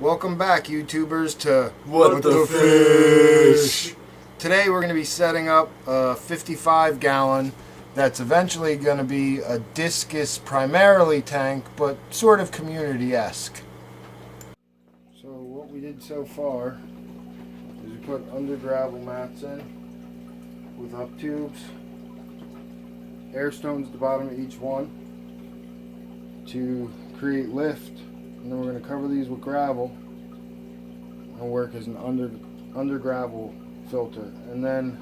Welcome back, YouTubers, to What the Fish. Today we're going to be setting up a 55-gallon that's eventually going to be a discus primarily tank, but sort of community-esque. So what we did so far is we put under gravel mats in with up tubes, air stones at the bottom of each one to create lift. And then we're going to cover these with gravel and work as an under gravel filter. And then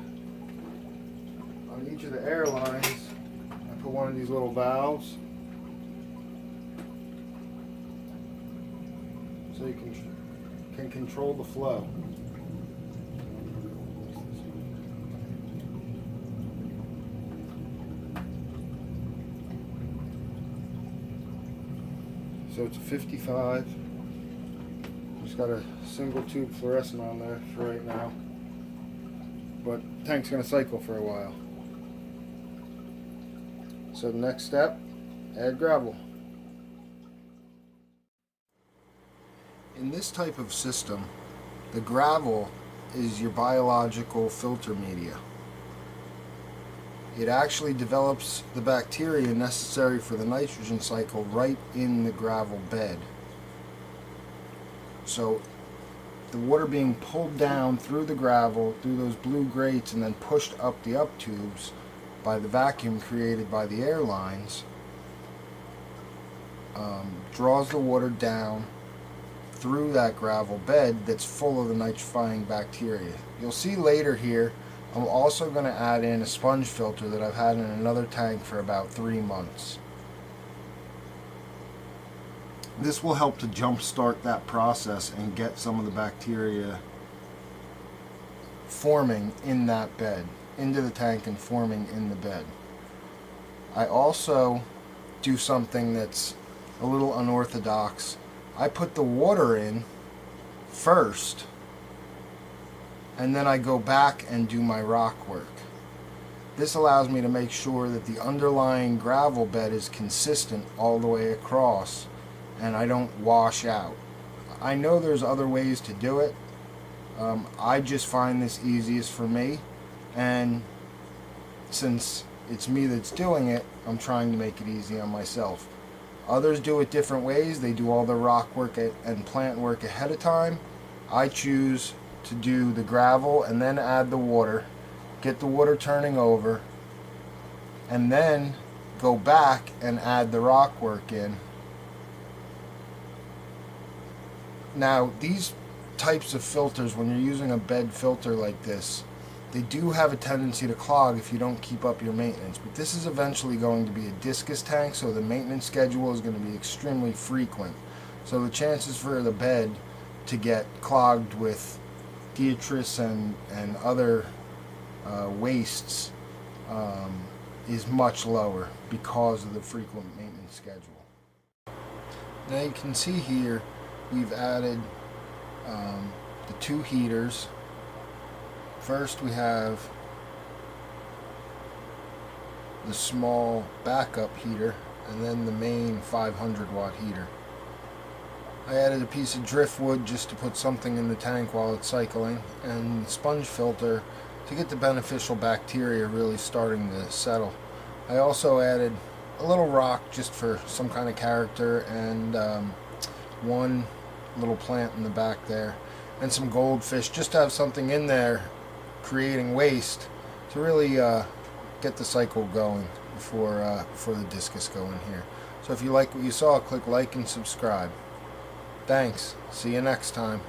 on each of the air lines, I put one of these little valves so you can control the flow. So it's a 55. Just got a single tube fluorescent on there for right now. But the tank's going to cycle for a while. So the next step, add gravel. In this type of system, the gravel is your biological filter media. It actually develops the bacteria necessary for the nitrogen cycle right in the gravel bed. So the water being pulled down through the gravel, through those blue grates, and then pushed up the up tubes by the vacuum created by the air lines, draws the water down through that gravel bed that's full of the nitrifying bacteria. You'll see later here, I'm also going to add in a sponge filter that I've had in another tank for about 3 months. This will help to jumpstart that process and get some of the bacteria forming in that bed, into the tank and forming in the bed. I also do something that's a little unorthodox. I put the water in first, and then I go back and do my rock work. This allows me to make sure that the underlying gravel bed is consistent all the way across and I don't wash out. I know there's other ways to do it. I just find this easiest for me, and since it's me that's doing it, I'm trying to make it easy on myself. Others do it different ways. They do all the rock work and plant work ahead of time. I choose to do the gravel and then add the water, get the water turning over, and then go back and add the rock work in. Now, these types of filters, when you're using a bed filter like this, they do have a tendency to clog if you don't keep up your maintenance. But this is eventually going to be a discus tank, so the maintenance schedule is going to be extremely frequent. So the chances for the bed to get clogged with detritus and other wastes is much lower because of the frequent maintenance schedule. Now you can see here we've added the 2 heaters. First we have the small backup heater and then the main 500 watt heater. I added a piece of driftwood just to put something in the tank while it's cycling, and the sponge filter to get the beneficial bacteria really starting to settle. I also added a little rock just for some kind of character, and one little plant in the back there, and some goldfish just to have something in there creating waste to really get the cycle going before the discus go in here. So if you like what you saw, click like and subscribe. Thanks. See you next time.